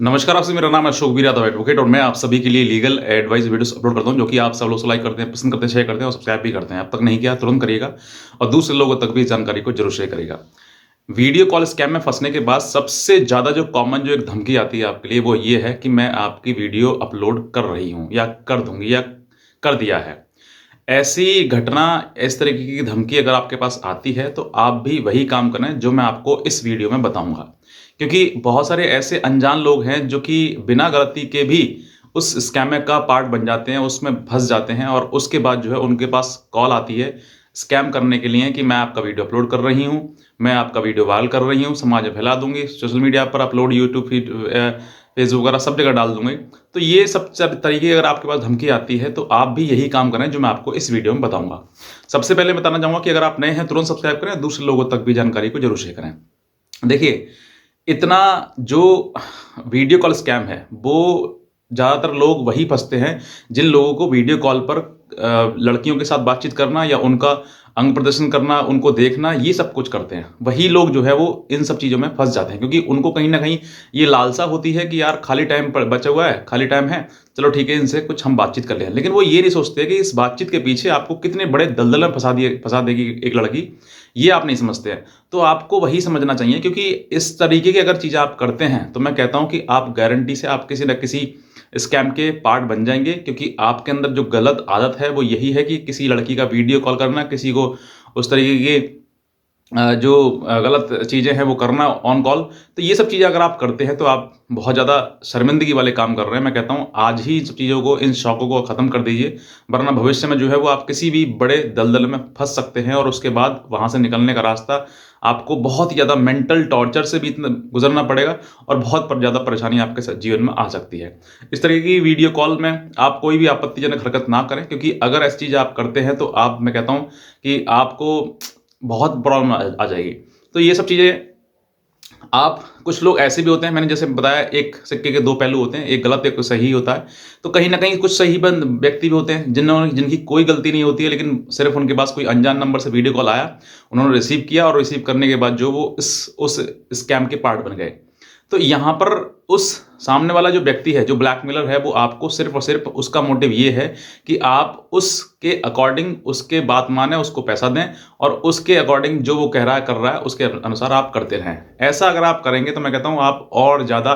नमस्कार, आपसे मेरा नाम है अशोक यादव एडवोकेट और मैं आप सभी के लिए लीगल एडवाइस वीडियोस अपलोड करता हूं जो कि आप सब लोग लाइक करते हैं, पसंद करते हैं, शेयर करते हैं और सब्सक्राइब भी करते हैं। अब तक नहीं किया तुरंत करिएगा और दूसरे लोगों तक भी इस जानकारी को जरूर शेयर करिएगा। वीडियो कॉल स्कैम में फंसने के बाद सबसे ज़्यादा जो कॉमन जो एक धमकी आती है आपके लिए वो ये है कि मैं आपकी वीडियो अपलोड कर रही हूँ या कर दूँगी या कर दिया है। ऐसी घटना, इस तरीके की धमकी अगर आपके पास आती है तो आप भी वही काम करें जो मैं आपको इस वीडियो में बताऊँगा। क्योंकि बहुत सारे ऐसे अनजान लोग हैं जो कि बिना गलती के भी उस स्कैम का पार्ट बन जाते हैं, उसमें फँस जाते हैं और उसके बाद जो है उनके पास कॉल आती है स्कैम करने के लिए कि मैं आपका वीडियो अपलोड कर रही हूँ, मैं आपका वीडियो वायरल कर रही हूँ, समाज में फैला दूँगी, सोशल मीडिया पर अपलोड, यूट्यूब फीड फेसबुक वगैरह सब जगह डाल दूँगी। तो ये सब तरीके अगर आपके पास धमकी आती है तो आप भी यही काम करें जो मैं आपको इस वीडियो में बताऊँगा। सबसे पहले बताना चाहूँगा कि अगर आप नए हैं तुरंत सब्सक्राइब करें, दूसरे लोगों तक भी जानकारी को ज़रूर शेयर करें। देखिए, इतना जो वीडियो कॉल स्कैम है, वो ज़्यादातर लोग वही फँसते हैं, जिन लोगों को वीडियो कॉल पर लड़कियों के साथ बातचीत करना या उनका अंग प्रदर्शन करना, उनको देखना, ये सब कुछ करते हैं। वही लोग जो है वो इन सब चीज़ों में फँस जाते हैं क्योंकि उनको कहीं न कहीं ये लालसा होती है कि यार खाली टाइम प बचा हुआ है, खाली टाइम है, चलो ठीक है इनसे कुछ हम बातचीत कर लें। लेकिन वो ये नहीं सोचते कि इस बातचीत के पीछे आपको कितने बड़े दलदल में फँसा देगी एक लड़की, ये आप नहीं समझते हैं। तो आपको वही समझना चाहिए क्योंकि इस तरीके की अगर चीज़ें आप करते हैं, तो मैं कहता हूँ कि आप गारंटी से आप किसी न किसी स्कैम के पार्ट बन जाएँगे क्योंकि आपके अंदर जो गलत आदत है, वो यही है कि किसी लड़की का वीडियो कॉल करना, किसी को उस तरीके के जो गलत चीज़ें हैं वो करना ऑन कॉल। तो ये सब चीज़ें अगर आप करते हैं तो आप बहुत ज़्यादा शर्मिंदगी वाले काम कर रहे हैं। मैं कहता हूँ आज ही इन सब चीज़ों को, इन शौकों को ख़त्म कर दीजिए, वरना भविष्य में जो है वो आप किसी भी बड़े दलदल में फँस सकते हैं और उसके बाद वहाँ से निकलने का रास्ता आपको बहुत ही ज़्यादा मेंटल टॉर्चर से भी इतना गुज़रना पड़ेगा और बहुत ज़्यादा परेशानी आपके जीवन में आ सकती है। इस तरीके की वीडियो कॉल में आप कोई भी आपत्तिजनक हरकत ना करें क्योंकि अगर ऐसी चीज़ आप करते हैं तो आप, मैं कहता हूँ कि आपको बहुत प्रॉब्लम आ जाएगी। तो ये सब चीज़ें आप, कुछ लोग ऐसे भी होते हैं, मैंने जैसे बताया एक सिक्के के 2 पहलू होते हैं, एक गलत एक सही होता है। तो कहीं न कहीं कुछ सही बंद व्यक्ति भी होते हैं जिनकी कोई गलती नहीं होती है लेकिन सिर्फ़ उनके पास कोई अनजान नंबर से वीडियो कॉल आया, उन्होंने रिसीव किया और रिसीव करने के बाद जो वो इस उस स्कैम के पार्ट बन गए। तो यहाँ पर उस सामने वाला जो व्यक्ति है, जो ब्लैकमेलर है, वो आपको सिर्फ़ और सिर्फ़ उसका मोटिव ये है कि आप उसके अकॉर्डिंग उसके बात मानें, उसको पैसा दें और उसके अकॉर्डिंग जो वो कह रहा है, कर रहा है, उसके अनुसार आप करते रहें। ऐसा अगर आप करेंगे तो मैं कहता हूँ आप और ज़्यादा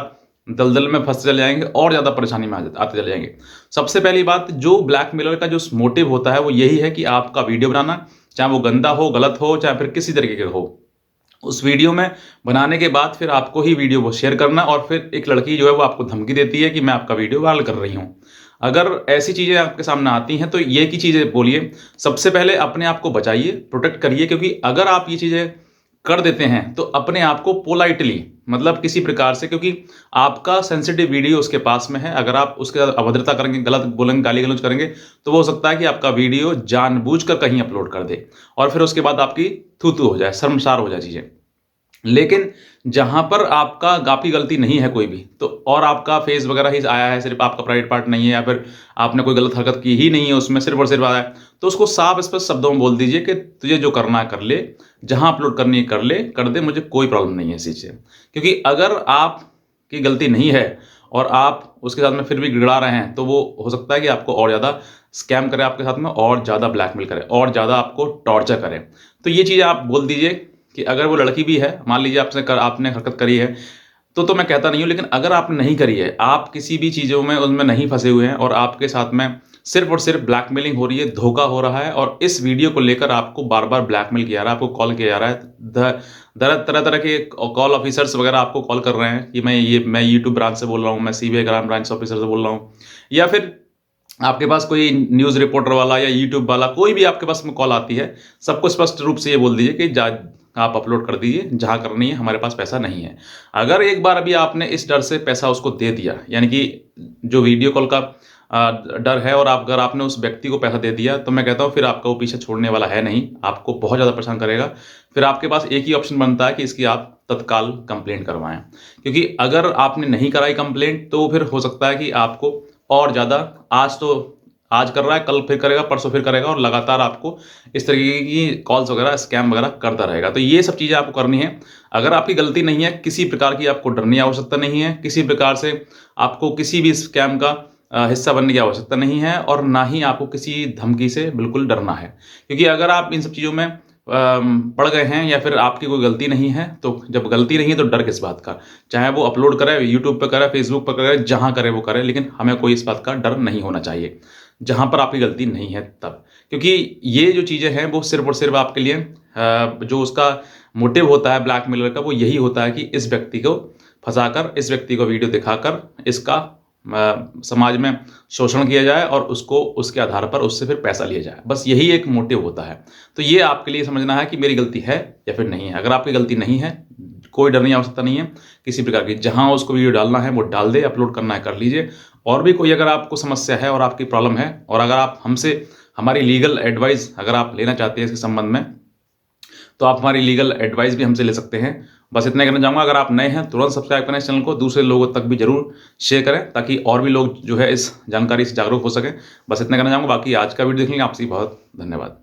दलदल में फँसते चले जाएँगे और ज़्यादा परेशानी में आते चले जाएँगे। सबसे पहली बात, जो ब्लैकमेलर का जो मोटिव होता है वो यही है कि आपका वीडियो बनाना, चाहे वो गंदा हो, गलत हो, चाहे फिर किसी तरीके का हो। उस वीडियो में बनाने के बाद फिर आपको ही वीडियो को शेयर करना और फिर एक लड़की जो है वो आपको धमकी देती है कि मैं आपका वीडियो वायरल कर रही हूँ। अगर ऐसी चीज़ें आपके सामने आती हैं तो ये की चीज़ें बोलिए, सबसे पहले अपने आप को बचाइए, प्रोटेक्ट करिए क्योंकि अगर आप ये चीज़ें कर देते हैं तो अपने आप को पोलाइटली, मतलब किसी प्रकार से, क्योंकि आपका सेंसिटिव वीडियो उसके पास में है, अगर आप उसके साथ अभद्रता करेंगे, गलत बोलेंगे, गाली-गलौज करेंगे, तो वो हो सकता है कि आपका वीडियो जानबूझकर कहीं अपलोड कर दे और फिर उसके बाद आपकी थू-थू हो जाए, शर्मसार हो जाए चीज़ें। लेकिन जहाँ पर आपकी गलती नहीं है कोई भी, तो और आपका फेस वगैरह ही आया है, सिर्फ़ आपका प्राइवेट पार्ट नहीं है या फिर आपने कोई गलत हरकत की ही नहीं है उसमें, सिर्फ़ और सिर्फ़ आया है, तो उसको साफ स्पष्ट शब्दों में बोल दीजिए कि तुझे जो करना है कर ले, जहाँ अपलोड करनी है कर ले, कर दे, मुझे कोई प्रॉब्लम नहीं है इस चीज़ से। क्योंकि अगर आपकी गलती नहीं है और आप उसके साथ में फिर भी गिड़गिड़ा रहे हैं, तो वो हो सकता है कि आपको और ज़्यादा स्कैम करे आपके साथ में और ज़्यादा ब्लैकमेल करे और ज़्यादा आपको टॉर्चर करे। तो ये चीज़ें आप बोल दीजिए कि अगर वो लड़की भी है, मान लीजिए आपने हरकत करी है, तो मैं कहता नहीं हूँ, लेकिन अगर आपने नहीं करी है, आप किसी भी चीज़ों में उनमें नहीं फँसे हुए हैं और आपके साथ में सिर्फ़ और सिर्फ़ ब्लैकमेलिंग हो रही है, धोखा हो रहा है और इस वीडियो को लेकर आपको बार-बार ब्लैकमेल किया जा रहा है, आपको कॉल किया जा रहा है, तरह-तरह के कॉल ऑफ़िसर्स वग़ैरह आपको कॉल कर रहे हैं कि मैं यूट्यूब ब्रांच से बोल रहा हूँ, मैं सीबीआई क्राइम ब्रांच ऑफ़िसर से बोल रहा हूँ, या फिर आपके पास कोई न्यूज़ रिपोर्टर वाला या यूट्यूब वाला कोई भी आपके पास में कॉल आती है, सबको स्पष्ट रूप से ये बोल दीजिए कि आप अपलोड कर दीजिए, जहाँ करनी है, हमारे पास पैसा नहीं है। अगर एक बार अभी आपने इस डर से पैसा उसको दे दिया, यानी कि जो वीडियो कॉल का डर है और अगर आपने उस व्यक्ति को पैसा दे दिया, तो मैं कहता हूँ फिर आपका वो पीछे छोड़ने वाला है नहीं, आपको बहुत ज़्यादा परेशान करेगा। फिर आपके पास एक ही ऑप्शन बनता है कि इसकी आप तत्काल कंप्लेंट करवाएँ। क्योंकि अगर आपने नहीं कराई कंप्लेंट तो फिर हो सकता है कि आपको और ज़्यादा, आज तो आज कर रहा है, कल फिर करेगा, परसों फिर करेगा और लगातार आपको इस तरीके की कॉल्स वगैरह, स्कैम वगैरह करता रहेगा। तो ये सब चीज़ें आपको करनी है। अगर आपकी गलती नहीं है, किसी प्रकार की आपको डरने की आवश्यकता नहीं है, किसी प्रकार से आपको किसी भी स्कैम का हिस्सा बनने की आवश्यकता नहीं है और ना ही आपको किसी धमकी से बिल्कुल डरना है। क्योंकि अगर आप इन सब चीज़ों में पड़ गए हैं या फिर आपकी कोई गलती नहीं है, तो जब गलती नहीं है तो डर किस बात का? चाहे वो अपलोड करे, यूट्यूब पे करे, फेसबुक पे करे, जहाँ करे वो करे, लेकिन हमें कोई इस बात का डर नहीं होना चाहिए, जहाँ पर आपकी गलती नहीं है तब। क्योंकि ये जो चीज़ें हैं वो सिर्फ़ और सिर्फ़ आपके लिए जो उसका मोटिव होता है ब्लैकमेलर का, वो यही होता है कि इस व्यक्ति को फँसाकर, इस व्यक्ति को वीडियो दिखाकर इसका समाज में शोषण किया जाए और उसको उसके आधार पर उससे फिर पैसा लिया जाए। बस यही एक मोटिव होता है। तो ये आपके लिए समझना है कि मेरी गलती है या फिर नहीं है। अगर आपकी गलती नहीं है, कोई डरने की आवश्यकता नहीं है किसी प्रकार की। जहाँ उसको वीडियो डालना है वो डाल दे, अपलोड करना है कर लीजिए। और भी कोई अगर आपको समस्या है और आपकी प्रॉब्लम है और अगर आप हमसे हमारी लीगल एडवाइस अगर आप लेना चाहते हैं इसके संबंध में, तो आप हमारी लीगल एडवाइस भी हमसे ले सकते हैं। बस इतना ही कहना चाहूँगा। अगर आप नए हैं तुरंत सब्सक्राइब करें इस चैनल को, दूसरे लोगों तक भी जरूर शेयर करें ताकि और भी लोग जो है इस जानकारी से जागरूक हो सकें। बस इतना कहना चाहूँगा। बाकी आज का वीडियो देखने के लिए आपसे बहुत धन्यवाद।